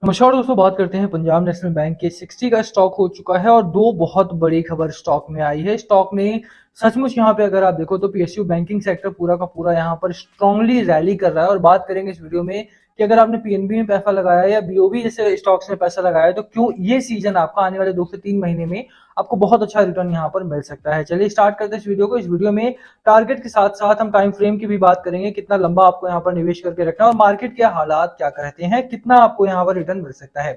नमस्कार दोस्तों, बात करते हैं पंजाब नेशनल बैंक के 60 का स्टॉक हो चुका है और दो बहुत बड़ी खबर स्टॉक में आई है। स्टॉक ने सचमुच यहाँ पे अगर आप देखो तो पीएसयू बैंकिंग सेक्टर पूरा का पूरा यहाँ पर स्ट्रांगली रैली कर रहा है। और बात करेंगे इस वीडियो में कि अगर आपने पीएनबी में पैसा लगाया या बीओबी जैसे स्टॉक्स में पैसा लगाया तो क्यों ये सीजन आपका आने वाले 2 से 3 महीने में आपको बहुत अच्छा रिटर्न यहाँ पर मिल सकता है। चलिए स्टार्ट करते हैं इस वीडियो को। इस वीडियो में टारगेट के साथ साथ हम टाइम फ्रेम की भी बात करेंगे, कितना लंबा आपको यहाँ पर निवेश करके रखना है और मार्केट के हालात क्या कहते हैं, कितना आपको यहाँ पर रिटर्न मिल सकता है।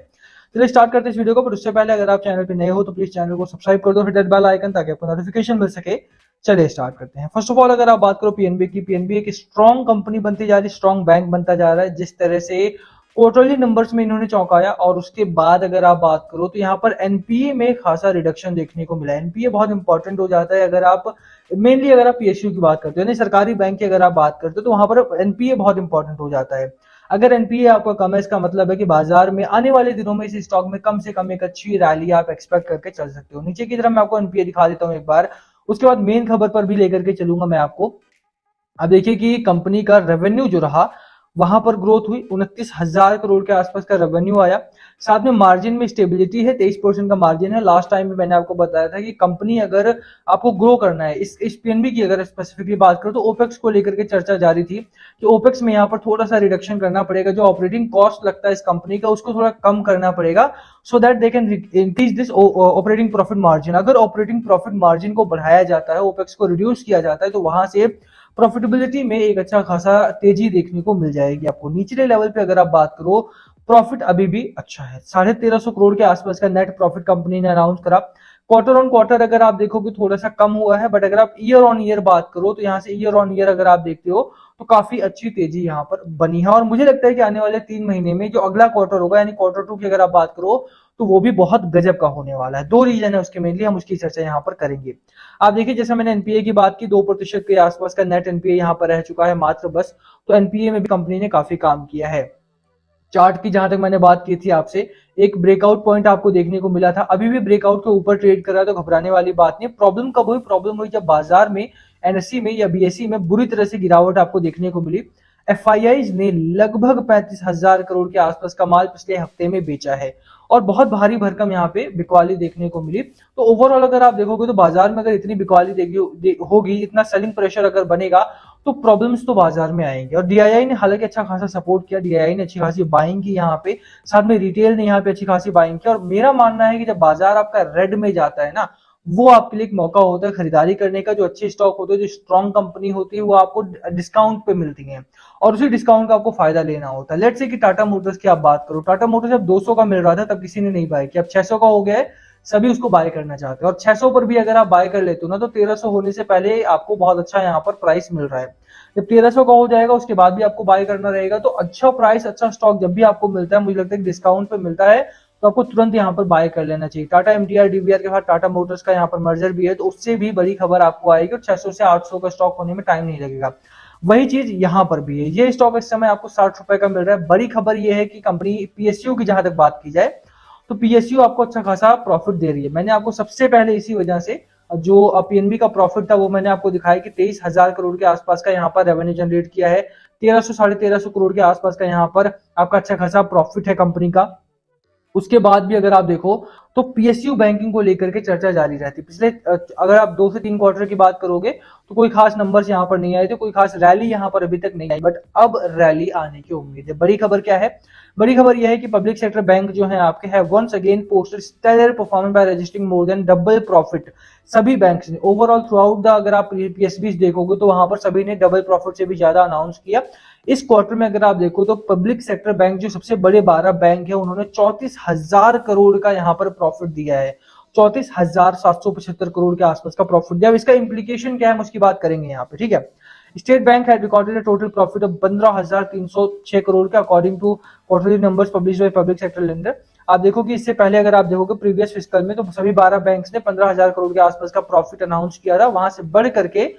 चलिए स्टार्ट करते हैं इस वीडियो को। पर उससे पहले अगर आप चैनल पे नए हो तो प्लीज चैनल को सब्सक्राइब कर दो, हिट बेल आइकन, ताकि आपको नोटिफिकेशन मिल सके। चलिए स्टार्ट करते हैं। फर्स्ट ऑफ ऑल अगर आप बात करो पीएनबी की, पीएनबी एक स्ट्रॉन्ग कंपनी बनती जा रही है, स्ट्रॉन्ग बैंक बनता जा रहा है। जिस तरह से क्वार्टरली नंबर्स में इन्होंने चौंकाया और उसके बाद अगर आप बात करो तो यहाँ पर एनपीए में खासा रिडक्शन देखने को मिला। एनपीए बहुत इंपॉर्टेंट हो जाता है अगर आप मेनली अगर आप पीएसयू की बात करते हो, यानी सरकारी बैंक की अगर आप बात करते हो तो वहां पर एनपीए बहुत इंपॉर्टेंट हो जाता है। अगर एनपीए आपका कम है इसका मतलब है कि बाजार में आने वाले दिनों में इस स्टॉक में कम से कम एक अच्छी रैली आप एक्सपेक्ट करके चल सकते हो। नीचे की तरफ मैं आपको एनपीए दिखा देता हूं एक बार, उसके बाद मेन खबर पर भी लेकर के चलूंगा मैं आपको। अब देखिए कि कंपनी का रेवेन्यू जो रहा वहां पर ग्रोथ हुई, 29,000 करोड़ के आसपास का रेवेन्यू आया। साथ में मार्जिन में स्टेबिलिटी है, 23% का मार्जिन है। लास्ट टाइम में मैंने आपको बताया था कि कंपनी अगर आपको ग्रो करना है, इस पीएनबी की अगर स्पेसिफिकली बात करो तो ओपेक्स को लेकर के चर्चा जारी थी कि ओपेक्स में यहाँ पर थोड़ा सा रिडक्शन करना पड़ेगा। जो ऑपरेटिंग कॉस्ट लगता है इस कंपनी का उसको थोड़ा कम करना पड़ेगा, so that they can increase this operating profit margin. अगर ऑपरेटिंग प्रॉफिट मार्जिन को बढ़ाया जाता है, ओपेक्स को रिड्यूस किया जाता है, तो वहां से प्रॉफिटेबिलिटी में एक अच्छा खासा तेजी देखने को मिल जाएगी आपको। निचले लेवल पे अगर आप बात करो, प्रॉफिट अभी भी अच्छा है, 1350 करोड़ के आसपास का नेट प्रॉफिट कंपनी ने अनाउंस करा। क्वार्टर ऑन क्वार्टर अगर आप देखोगे थोड़ा सा कम हुआ है, बट अगर आप ईयर ऑन ईयर बात करो तो यहाँ से ईयर ऑन ईयर अगर आप देखते हो तो काफी अच्छी तेजी यहाँ पर बनी है। और मुझे लगता है कि आने वाले 3 महीने में जो अगला क्वार्टर होगा, यानी क्वार्टर 2 की अगर आप बात करो तो वो भी बहुत गजब का होने वाला है। दो रीजन है उसके, मेनली हम उसकी चर्चा यहाँ पर करेंगे। आप देखिए जैसे मैंने एनपीए की बात की, 2% के आसपास का नेट एनपीए यहाँ पर रह चुका है मात्र बस। तो एनपीए में भी कंपनी ने काफी काम किया है। चार्ट की जहां तक मैंने बात की थी आपसे, एक ब्रेकआउट पॉइंट आपको देखने को मिला था, अभी भी ब्रेकआउट के ऊपर ट्रेड कर रहा है, तो घबराने वाली बात नहीं। प्रॉब्लम कब हुई? प्रॉब्लम हुई जब बाजार में एनएससी में या बीएसई में बुरी तरह से गिरावट आपको देखने को मिली। एफआईआई ने लगभग 35,000 करोड़ के आसपास का माल पिछले हफ्ते में बेचा है और बहुत भारी भरकम यहाँ पे बिकवाली देखने को मिली। तो ओवरऑल अगर आप देखोगे तो बाजार में अगर इतनी बिकवाली होगी, इतना सेलिंग प्रेशर अगर बनेगा तो प्रॉब्लम्स तो बाजार में आएंगे। और डीआईआई ने हालांकि अच्छा खासा सपोर्ट किया, डीआईआई ने अच्छी खासी बाइंग की यहाँ पे, साथ में रिटेल ने यहाँ पे अच्छी खासी बाइंग की। और मेरा मानना है कि जब बाजार आपका रेड में जाता है ना, वो आपके लिए एक मौका होता है खरीदारी करने का। जो अच्छे स्टॉक होते हैं, जो स्ट्रॉन्ग कंपनी होती है, वो आपको डिस्काउंट पे मिलती है और उसी डिस्काउंट का आपको फायदा लेना होता है। लेट्स से कि टाटा मोटर्स की आप बात करो, टाटा मोटर्स जब 200 का मिल रहा था तब किसी ने नहीं बाय किया, अब 600 का हो गया है, सभी उसको बाय करना चाहते हैं। और 600 पर भी अगर आप बाय कर लेते हो ना तो 1300 होने से पहले आपको बहुत अच्छा यहाँ पर प्राइस मिल रहा है। जब 1300 का हो जाएगा उसके बाद भी आपको बाय करना रहेगा, तो अच्छा प्राइस अच्छा स्टॉक जब भी आपको मिलता है, मुझे लगता है डिस्काउंट पे मिलता है, तो आपको तुरंत यहाँ पर बाय कर लेना चाहिए। टाटा एमटीआर डीवीआर के बाद टाटा मोटर्स का यहाँ पर मर्जर भी है, तो उससे भी बड़ी खबर आपको आएगी और 600 से 800 का स्टॉक होने में टाइम नहीं लगेगा। वही चीज यहाँ पर भी है, ये स्टॉक इस समय आपको 60 रुपए का मिल रहा है। बड़ी खबर ये है कि कंपनी पीएसयू की जहां तक बात की जाए तो पीएसयू आपको अच्छा खासा प्रॉफिट दे रही है। मैंने आपको सबसे पहले इसी वजह से जो पीएनबी का प्रॉफिट था वो मैंने आपको दिखाया कि 23,000 करोड़ के आसपास का यहाँ पर रेवेन्यू जनरेट किया है, 1300 साढ़े 1300 करोड़ के आसपास का यहाँ पर आपका अच्छा खासा प्रॉफिट है कंपनी का। उसके बाद भी अगर आप देखो तो पीएसयू बैंकिंग को लेकर के चर्चा जारी रहती है। पिछले अगर आप 2 से 3 क्वार्टर की बात करोगे तो कोई खास नंबर्स यहाँ पर नहीं आए थे, कोई खास रैली यहाँ पर अभी तक नहीं आई, बट अब रैली आने की उम्मीद है। बड़ी खबर क्या है? बड़ी खबर यह है कि पब्लिक सेक्टर बैंक जो है आपके है once again posted stellar performance by registering more than double profit. सभी बैंक्स ने ओवरऑल थ्रू आउट द, अगर आप पीएसबी देखोगे तो वहां पर सभी ने डबल प्रॉफिट से भी ज्यादा अनाउंस किया। इस क्वार्टर में अगर आप देखो तो पब्लिक सेक्टर बैंक जो सबसे बड़े 12 बैंक है उन्होंने 34,000 करोड़ का यहाँ पर प्रॉफिट दिया है, 34,775 करोड़ के आसपास का प्रॉफिट दिया। अब इसका इंप्लीकेशन क्या है हम उसकी बात करेंगे यहाँ पे, ठीक है। State bank had recorded a total profit of 15,306 crore का according to quarterly numbers publish by public sector lender. आप देखो कि इससे पहले अगर आप देखोगे प्रीवियस फिस्कल में तो सभी 12 बैंक्स ने 15,000 करोड़ के आसपास का प्रॉफिट अनाउंस किया था, वहां से बढ़ करके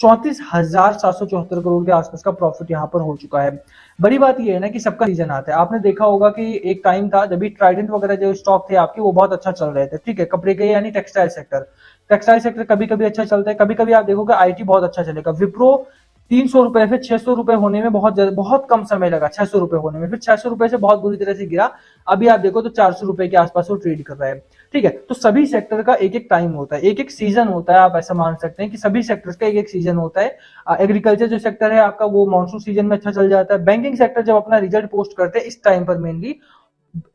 34,774 करोड़ के आसपास का प्रॉफिट यहाँ पर हो चुका है। बड़ी बात यह है ना कि सबका रीजन आता है। आपने देखा होगा कि एक टाइम था जब भी ट्राइडेंट वगैरह जो स्टॉक थे आपके वो बहुत अच्छा चल रहे थे, ठीक है, कपड़े के यानी टेक्सटाइल सेक्टर। टेक्सटाइल सेक्टर कभी कभी अच्छा चलता है, कभी कभी आप देखोगे आईटी बहुत अच्छा चलेगा। विप्रो ₹300 फिर ₹600 होने में बहुत कम समय लगा, ₹600 होने में, फिर ₹600 से बहुत बुरी तरह से गिरा। अभी आप देखो तो ₹400 के आसपास वो ट्रेड कर रहा है। ठीक है, तो सभी सेक्टर का एक एक टाइम होता है, एक एक सीजन होता है। आप ऐसा मान सकते हैं कि सभी सेक्टर्स का एक एक सीजन होता है। एग्रीकल्चर जो सेक्टर है आपका, वो मानसून सीजन में अच्छा चल जाता है। बैंकिंग सेक्टर जब अपना रिजल्ट पोस्ट करते हैं इस टाइम पर मेनली,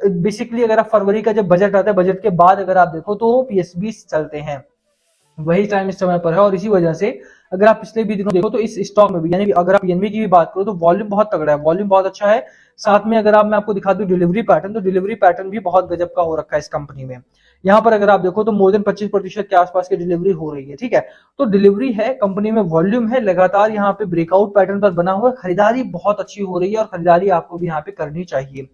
बेसिकली अगर आप फरवरी का जब बजट आता है, बजट के बाद अगर आप देखो तो पीएसबी चलते हैं, वही टाइम इस समय पर है। और इसी वजह से अगर आप पिछले भी दिनों देखो तो इस स्टॉक में भी, यानी अगर आप पीएनबी की भी बात करो तो वॉल्यूम बहुत तगड़ा है, वॉल्यूम बहुत अच्छा है। साथ में अगर आप, मैं आपको दिखा दूं डिलीवरी पैटर्न, तो डिलीवरी पैटर्न भी बहुत गजब का हो रखा है इस कंपनी में। यहाँ पर अगर आप देखो तो मोर देन 25% के आसपास की डिलीवरी हो रही है। ठीक है, तो डिलीवरी है, कंपनी में वॉल्यूम है, लगातार यहाँ पे ब्रेकआउट पैटर्न पर बना हुआ है, खरीदारी बहुत अच्छी हो रही है और खरीदारी आपको भी यहाँ पे करनी चाहिए।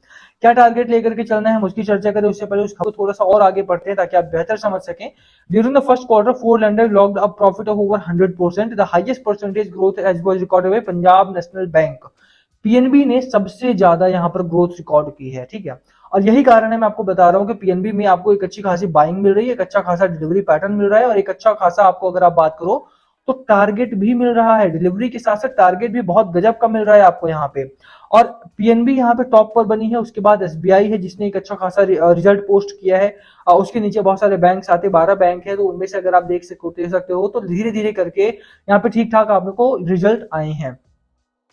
क्या टारगेट लेकर के चलना है उसकी चर्चा करें उससे पहले उसको थोड़ा सा और आगे बढ़ते हैं ताकि आप बेहतर समझ सकें। During the first quarter, four lender logged a profit of over 100%, the highest percentage growth as was recorded by Punjab National Bank. PNB ने सबसे ज्यादा यहाँ पर ग्रोथ रिकॉर्ड की है। ठीक है, और यही कारण है, मैं आपको बता रहा हूँ कि पीएनबी में आपको एक अच्छी खासी बाइंग मिल रही है, एक अच्छा खासा डिलीवरी पैटर्न मिल रहा है, और एक अच्छा खासा आपको अगर आप बात करो तो टारगेट भी मिल रहा है। डिलीवरी के साथ साथ टारगेट भी बहुत गजब का मिल रहा है आपको यहाँ पे। और पीएनबी यहाँ पे टॉप पर बनी है, उसके बाद एसबीआई है जिसने एक अच्छा खासा रिजल्ट पोस्ट किया है। उसके नीचे बहुत सारे बैंक आते हैं, 12 बैंक है, तो उनमें से अगर आप देख सकते हो तो धीरे धीरे करके यहाँ पे ठीक ठाक आपको रिजल्ट आए हैं।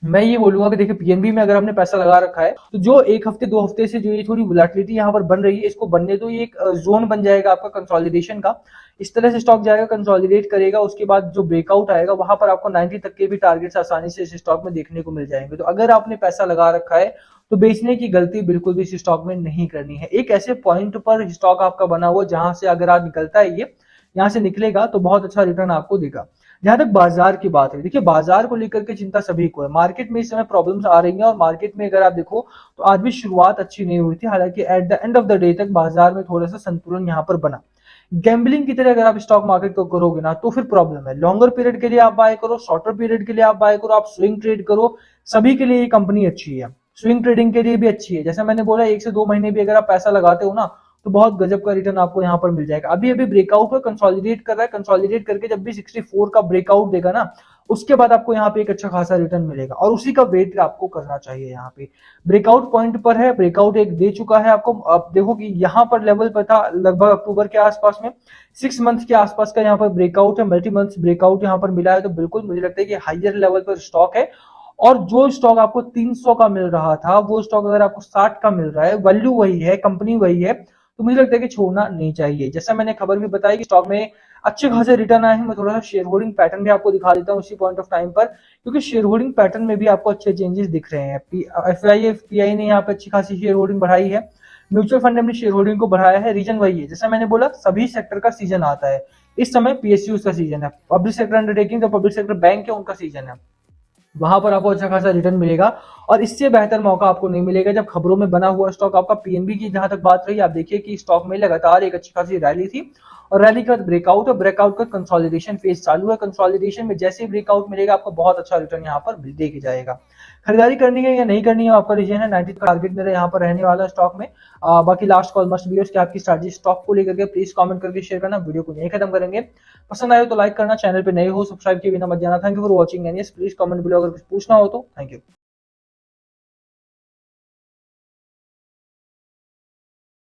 मैं ये बोलूंगा कि देखिए पीएनबी में अगर आपने पैसा लगा रखा है तो जो एक हफ्ते दो हफ्ते से जो ये थोड़ी वोलेटिलिटी यहाँ पर बन रही है, इसको बनने दो। ये एक जोन बन जाएगा आपका कंसोलिडेशन का। इस तरह से स्टॉक जाएगा, कंसोलिडेट करेगा, उसके बाद जो ब्रेकआउट आएगा वहां पर आपको 90 तक के भी टारगेट्स आसानी से इस स्टॉक में देखने को मिल जाएंगे। तो अगर आपने पैसा लगा रखा है तो बेचने की गलती बिल्कुल भी इस स्टॉक में नहीं करनी है। एक ऐसे पॉइंट पर स्टॉक आपका बना हुआ जहां से अगर आप निकलता है, ये यहाँ से निकलेगा तो बहुत अच्छा रिटर्न आपको देगा। जहां तक बाजार की बात है, देखिए बाजार को लेकर के चिंता सभी को है। मार्केट में इस समय प्रॉब्लम्स आ रही हैं और मार्केट में अगर आप देखो तो आज भी शुरुआत अच्छी नहीं हुई थी, हालांकि at the end of the day तक बाजार में थोड़ा सा संतुलन यहाँ पर बना। गैम्बलिंग की तरह अगर आप स्टॉक मार्केट को करोगे ना तो फिर प्रॉब्लम है। लॉन्गर पीरियड के लिए आप बाय करो, शॉर्टर पीरियड के लिए आप बाय करो, आप स्विंग ट्रेड करो, सभी के लिए ये कंपनी अच्छी है। स्विंग ट्रेडिंग के लिए भी अच्छी है, जैसे मैंने बोला 1 से 2 महीने भी अगर आप पैसा लगाते हो ना तो बहुत गजब का रिटर्न आपको यहाँ पर मिल जाएगा। अभी अभी ब्रेकआउट है, कंसोलिडेट कर रहा है, कंसोलिडेट करके जब भी 64 का ब्रेकआउट देगा ना उसके बाद आपको यहाँ पे एक अच्छा खासा रिटर्न मिलेगा, और उसी का वेट आपको करना चाहिए। यहाँ पे ब्रेकआउट पॉइंट पर है, ब्रेकआउट एक दे चुका है आपको। आप देखो कि यहाँ पर लेवल पर था लगभग अक्टूबर के आसपास में, 6 मंथ के आसपास का यहाँ पर ब्रेकआउट है, मल्टी मंथ ब्रेकआउट यहाँ पर मिला है। तो बिल्कुल मुझे लगता है कि हाइयर लेवल पर स्टॉक है। और जो स्टॉक आपको 300 का मिल रहा था वो स्टॉक अगर आपको 60 का मिल रहा है, वैल्यू वही है, कंपनी वही है, तो मुझे लगता है कि छोड़ना नहीं चाहिए। जैसा मैंने खबर भी बताई कि स्टॉक में अच्छे खासे रिटर्न आए हैं। मैं थोड़ा सा शेयर होल्डिंग पैटर्न भी आपको दिखा देता हूँ उसी पॉइंट ऑफ टाइम पर, क्योंकि शेयर होल्डिंग पैटर्न में भी आपको अच्छे चेंजेस दिख रहे हैं। एफआईआई ने यहाँ पे अच्छी खासी शेयर होल्डिंग बढ़ाई है, म्यूचुअल फंड ने अपनी शेयर होल्डिंग को बढ़ाया है। रीजन वही है, जैसा मैंने बोला सभी सेक्टर का सीजन आता है। इस समय पीएसयू का सीजन है, पब्लिक सेक्टर अंडरटेकिंग, जो पब्लिक सेक्टर बैंक है उनका सीजन है, वहां पर आपको अच्छा खासा रिटर्न मिलेगा। और इससे बेहतर मौका आपको नहीं मिलेगा जब खबरों में बना हुआ स्टॉक आपका पीएनबी की जहां तक बात रही, आप देखिए कि स्टॉक में लगातार एक अच्छी खासी रैली थी, और रैली के बाद ब्रेकआउट, और ब्रेकआउट का कंसोलिडेशन फेज चालू है। कंसोलिडेशन में जैसे ही ब्रेकआउट मिलेगा आपको बहुत अच्छा रिटर्न यहाँ पर दे के जाएगा। खरीदारी करनी है या नहीं करनी है आपका डिसीजन है। 90 का टारगेट मेरा यहाँ पर रहने वाला स्टॉक में। बाकी लास्ट कॉल मस्ट बी उसकी आपकी स्ट्रैटेजी स्टॉक को लेकर के प्लीज कमेंट करके शेयर करना। वीडियो को नहीं खत्म करेंगे, पसंद आए तो लाइक करना, चैनल पे नए हो सब्सक्राइब किए बिना मत जाना। Thank you for watching and yes please comment below अगर कुछ पूछना हो तो। Thank you.